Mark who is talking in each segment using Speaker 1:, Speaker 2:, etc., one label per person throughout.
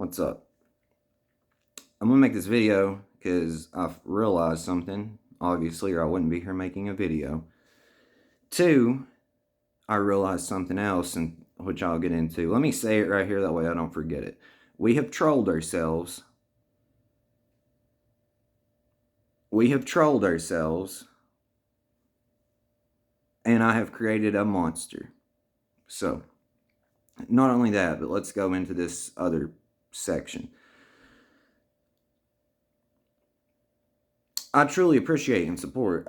Speaker 1: What's up? I'm gonna make this video because I've realized something, obviously, or I wouldn't be here making a video. Two, I realized something else, and which I'll get into. Let me say it right here, that way I don't forget it. We have trolled ourselves. And I have created a monster. So, not only that, but let's go into this other section. I truly appreciate and support.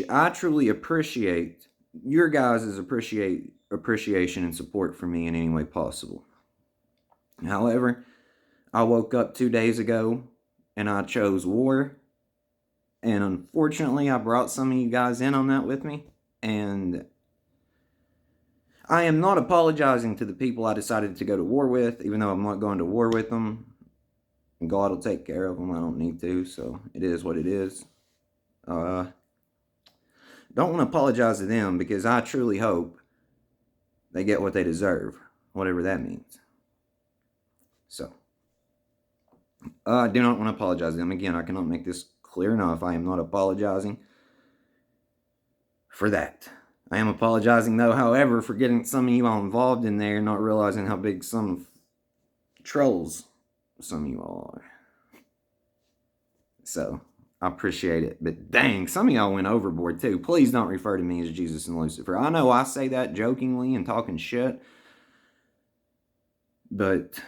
Speaker 1: I truly appreciate your guys' appreciation and support for me in any way possible. However, I woke up 2 days ago and I chose war. And unfortunately, I brought some of you guys in on that with me. And I am not apologizing to the people I decided to go to war with, even though I'm not going to war with them. God will take care of them. I don't need to, so it is what it is. Don't want to apologize to them because I truly hope they get what they deserve, whatever that means. So, I do not want to apologize to them. Again, I cannot make this clear enough. I am not apologizing for that. I am apologizing, though, however, for getting some of you all involved in there, not realizing how big some trolls some of you all are. So, I appreciate it. But dang, some of y'all went overboard, too. Please don't refer to me as Jesus and Lucifer. I know I say that jokingly and talking shit, but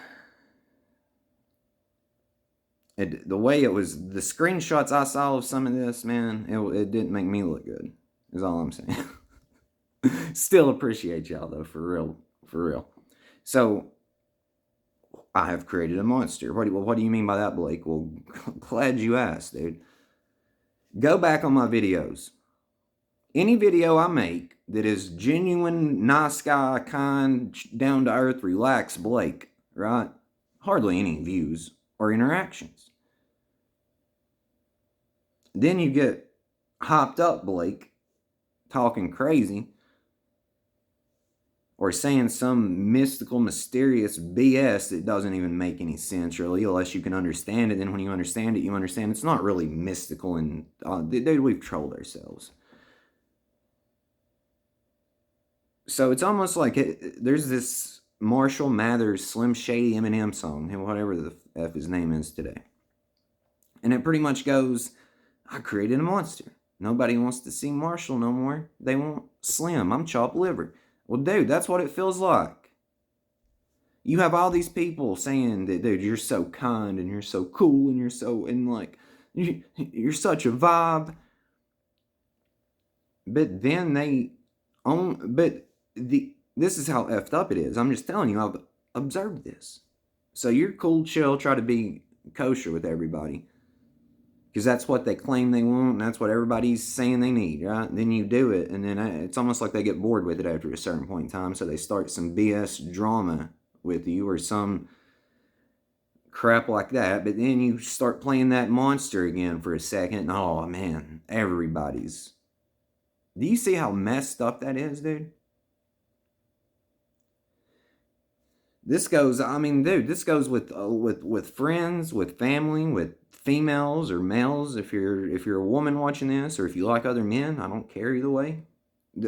Speaker 1: the way it was, the screenshots I saw of some of this, man, it didn't make me look good, is all I'm saying. Still appreciate y'all, though, for real. So, I have created a monster. What do you mean by that, Blake? Well, glad you asked, dude. Go back on my videos. Any video I make that is genuine, nice guy, kind, down to earth, relaxed Blake, right? Hardly any views or interactions. Then you get hopped up Blake, talking crazy, or saying some mystical, mysterious BS that doesn't even make any sense, really, unless you can understand it. Then when you understand it, you understand it's not really mystical. And dude, we've trolled ourselves. So it's almost like there's this Marshall Mathers, Slim Shady Eminem song, and whatever the F his name is today. And it pretty much goes, I created a monster. Nobody wants to see Marshall no more. They want Slim. I'm chopped liver. Well, dude, that's what it feels like. You have all these people saying that, dude, you're so kind and you're so cool and you're so, and like, you're such a vibe. But then this is how effed up it is. I'm just telling you, I've observed this. So you're cool, chill, try to be kosher with everybody, because that's what they claim they want, and that's what everybody's saying they need, right? Then you do it, and then it's almost like they get bored with it after a certain point in time, so they start some BS drama with you or some crap like that, but then you start playing that monster again for a second, and oh man, everybody's... Do you see how messed up that is, dude? This goes, I mean, dude, this goes with friends, with family, with females or males. If you're a woman watching this, or if you like other men, I don't care either way.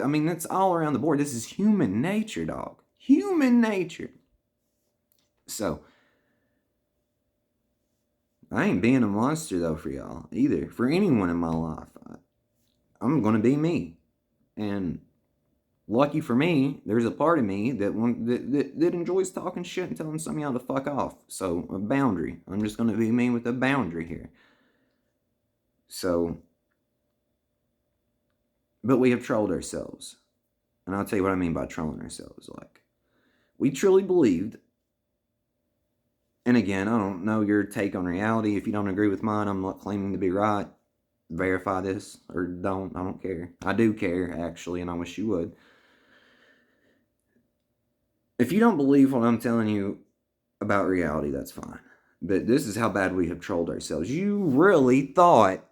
Speaker 1: I mean, that's all around the board. This is human nature, dog. Human nature. So, I ain't being a monster, though, for y'all, either. For anyone in my life. I'm going to be me. And lucky for me, there's a part of me that enjoys talking shit and telling some of y'all to fuck off. So, a boundary. I'm just going to be me with a boundary here. So, but we have trolled ourselves. And I'll tell you what I mean by trolling ourselves. Like, we truly believed, and again, I don't know your take on reality. If you don't agree with mine, I'm not claiming to be right. Verify this or don't. I don't care. I do care, actually, and I wish you would. If you don't believe what I'm telling you about reality, that's fine. But this is how bad we have trolled ourselves. You really thought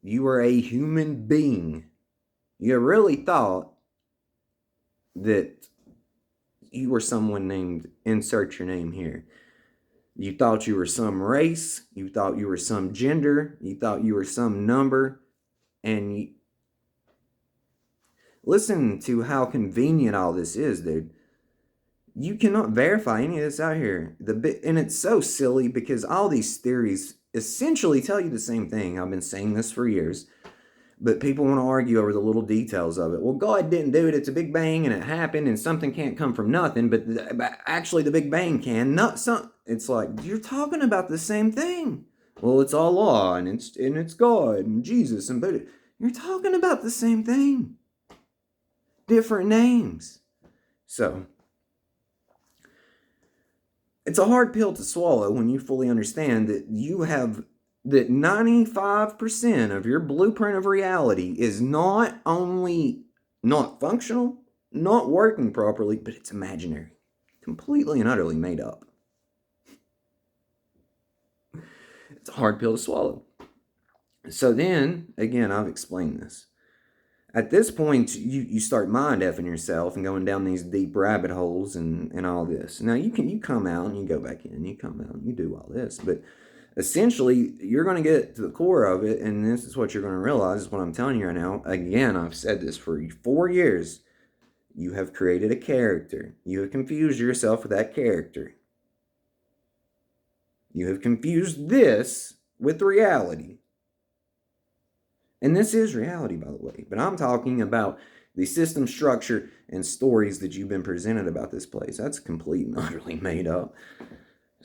Speaker 1: you were a human being. You really thought that you were someone named, insert your name here, You thought you were some race, you thought you were some gender, you thought you were some number, and listen to how convenient all this is, dude. You cannot verify any of this out here. And it's so silly because all these theories essentially tell you the same thing. I've been saying this for years, but people want to argue over the little details of it. Well, God didn't do it. It's a Big Bang and it happened and something can't come from nothing, but actually the Big Bang can. Not some. It's like, you're talking about the same thing. Well, it's Allah and it's God and Jesus and Buddha. You're talking about the same thing. Different names. So, it's a hard pill to swallow when you fully understand that that 95% of your blueprint of reality is not only not functional, not working properly, but it's imaginary. Completely and utterly made up. It's a hard pill to swallow. So then, again, I've explained this. At this point, you start mind-effing yourself and going down these deep rabbit holes and all this. Now, you come out and you go back in, you come out and you do all this. But essentially, you're going to get to the core of it, and this is what you're going to realize, is what I'm telling you right now. Again, I've said this for 4 years. You have created a character. You have confused yourself with that character. You have confused this with reality. And this is reality, by the way. But I'm talking about the system, structure, and stories that you've been presented about this place. That's complete and utterly made up.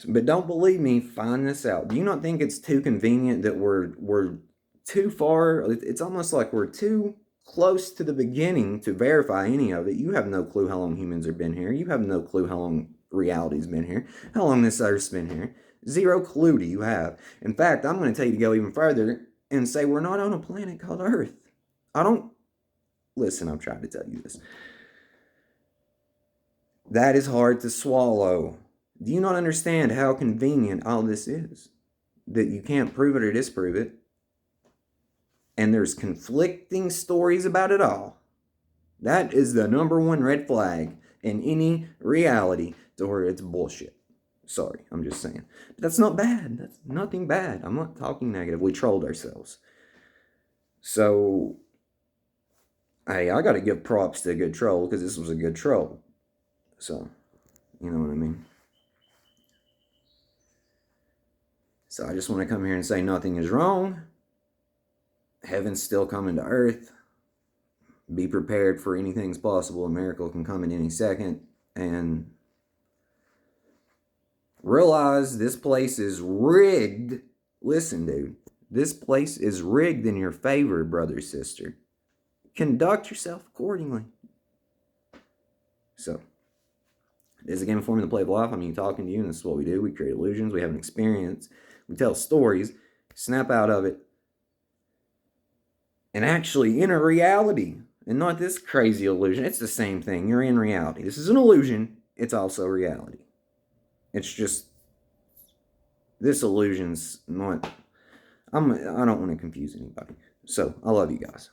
Speaker 1: But don't believe me, find this out. Do you not think it's too convenient that we're too far? It's almost like we're too close to the beginning to verify any of it. You have no clue how long humans have been here. You have no clue how long reality's been here. How long this Earth's been here. Zero clue do you have. In fact, I'm going to tell you to go even further and say we're not on a planet called Earth. Listen, I'm trying to tell you this. That is hard to swallow. Do you not understand how convenient all this is? That you can't prove it or disprove it. And there's conflicting stories about it all. That is the number one red flag in any reality to where it's bullshit. Sorry, I'm just saying. But that's not bad. That's nothing bad. I'm not talking negative. We trolled ourselves. So, hey, I got to give props to a good troll because this was a good troll. So, you know what I mean? So I just want to come here and say nothing is wrong. Heaven's still coming to earth. Be prepared for anything's possible. A miracle can come in any second. And realize this place is rigged. Listen, dude. This place is rigged in your favor, brother, sister. Conduct yourself accordingly. So, it is a game of form in the play of life. I'm talking to you, and this is what we do. We create illusions. We have an experience. We tell stories. Snap out of it. And actually, in a reality, and not this crazy illusion. It's the same thing. You're in reality. This is an illusion. It's also reality. It's just, this illusion's not, I don't want to confuse anybody. So, I love you guys.